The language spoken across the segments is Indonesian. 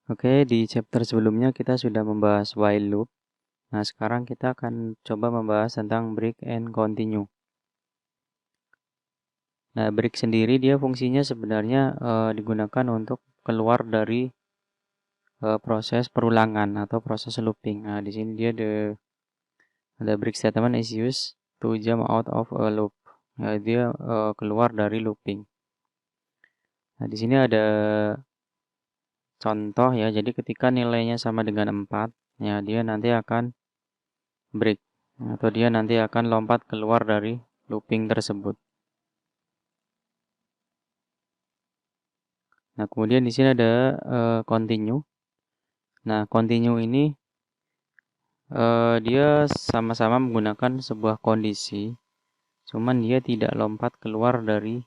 Oke, di chapter sebelumnya kita sudah membahas while loop. Nah, sekarang kita akan coba membahas tentang break and continue. Nah, break sendiri dia fungsinya sebenarnya digunakan untuk keluar dari proses perulangan atau proses looping. Nah, di sini dia ada break statement is used to jump out of a loop. Ya, dia keluar dari looping. Nah, di sini ada contoh ya. Jadi ketika nilainya sama dengan 4, ya dia nanti akan break atau dia nanti akan lompat keluar dari looping tersebut. Nah, kemudian di sini ada continue. Nah, continue ini dia sama-sama menggunakan sebuah kondisi, cuman dia tidak lompat keluar dari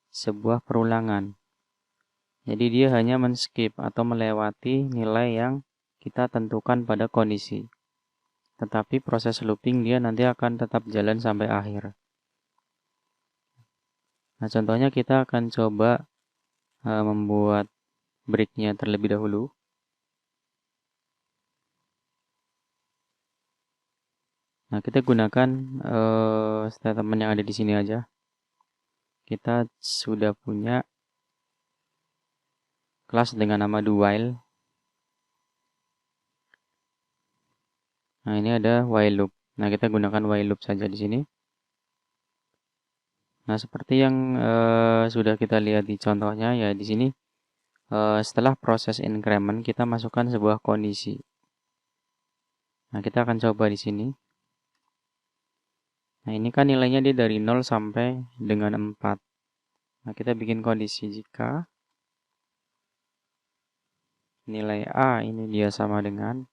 sebuah perulangan. Jadi dia hanya men-skip atau melewati nilai yang kita tentukan pada kondisi. Tetapi proses looping dia nanti akan tetap jalan sampai akhir. Nah, contohnya kita akan coba membuat breaknya terlebih dahulu. Nah, kita gunakan statement yang ada di sini aja. Kita sudah punya kelas dengan nama doWhile. Nah, ini ada while loop. Nah, kita gunakan while loop saja di sini. Nah, seperti yang sudah kita lihat di contohnya ya di sini setelah proses increment kita masukkan sebuah kondisi. Nah, kita akan coba di sini. Nah, ini kan nilainya dia dari 0 sampai dengan 4. Nah, kita bikin kondisi jika nilai A ini dia sama dengan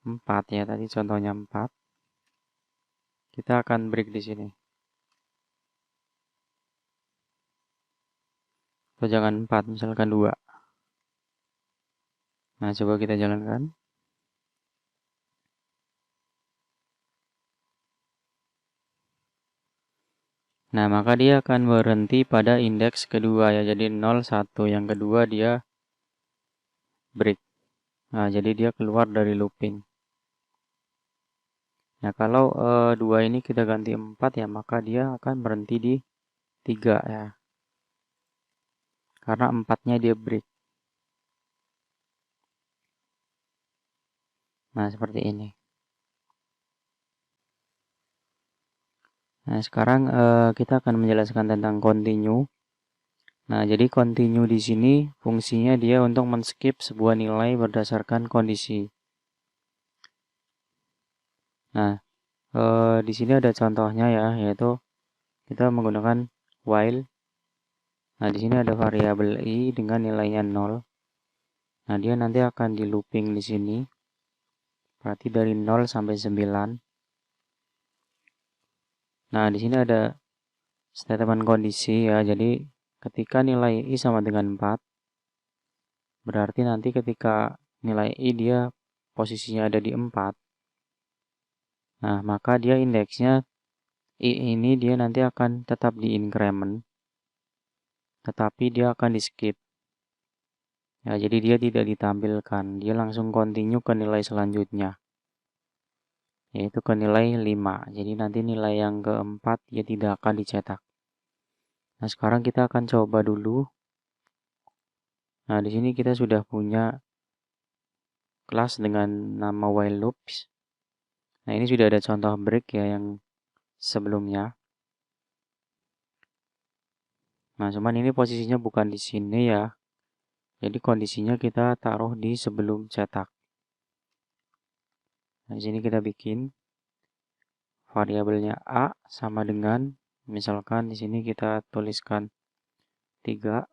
4 ya, tadi contohnya 4. Kita akan break di sini. Atau jangan 4, misalkan 2. Nah, coba kita jalankan. Nah, maka dia akan berhenti pada indeks kedua ya. Jadi 0, 1. Yang kedua dia break. Nah, jadi dia keluar dari looping. Nah, kalau 2 ini kita ganti 4 ya, maka dia akan berhenti di 3 ya. Karena 4-nya dia break. Nah, seperti ini. Nah, sekarang kita akan menjelaskan tentang continue. Nah, jadi continue di sini fungsinya dia untuk men-skip sebuah nilai berdasarkan kondisi. Nah, di sini ada contohnya ya, yaitu kita menggunakan while. Nah, di sini ada variabel i dengan nilainya 0. Nah, dia nanti akan di looping di sini. Berarti dari 0 sampai 9. Nah, di sini ada statement kondisi ya. Jadi, ketika nilai i sama dengan 4, berarti nanti ketika nilai i dia posisinya ada di 4. Nah, maka dia indeksnya i ini dia nanti akan tetap di increment. Tetapi dia akan di skip. Ya, jadi dia tidak ditampilkan. Dia langsung continue ke nilai selanjutnya. Yaitu ke nilai 5. Jadi nanti nilai yang keempat dia tidak akan dicetak. Nah, sekarang kita akan coba dulu. Nah, di sini kita sudah punya kelas dengan nama while loops. Nah, ini sudah ada contoh break ya yang sebelumnya. Nah, cuman ini posisinya bukan di sini ya. Jadi kondisinya kita taruh di sebelum cetak. Nah, di sini kita bikin variabelnya a sama dengan misalkan di sini kita tuliskan 3.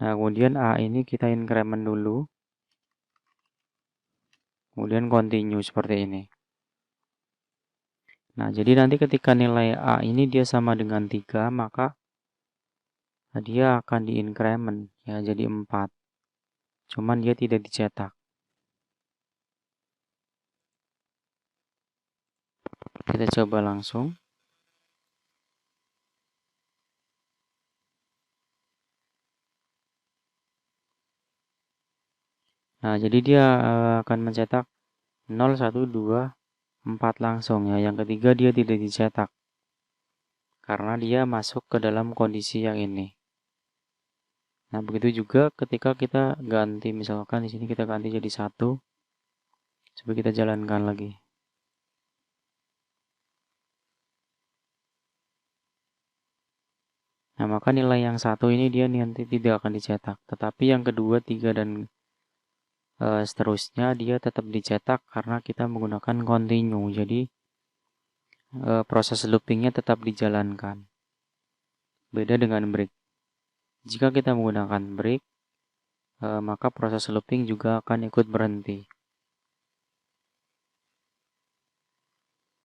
Nah, kemudian a ini kita increment dulu. Kemudian continue seperti ini. Nah, jadi nanti ketika nilai a ini dia sama dengan 3, maka dia akan di increment ya jadi 4. Cuman dia tidak dicetak. Kita coba langsung. Nah, jadi dia akan mencetak 0, 1, 2, 4 langsung ya. Yang ketiga dia tidak dicetak karena dia masuk ke dalam kondisi yang ini. Nah, begitu juga ketika kita ganti, misalkan di sini kita ganti jadi 1. Coba kita jalankan lagi. Nah, maka nilai yang 1 ini dia nanti tidak akan dicetak. Tetapi yang kedua, 3, dan seterusnya dia tetap dicetak karena kita menggunakan continue. Jadi proses loopingnya tetap dijalankan. Beda dengan break. Jika kita menggunakan break, maka proses looping juga akan ikut berhenti.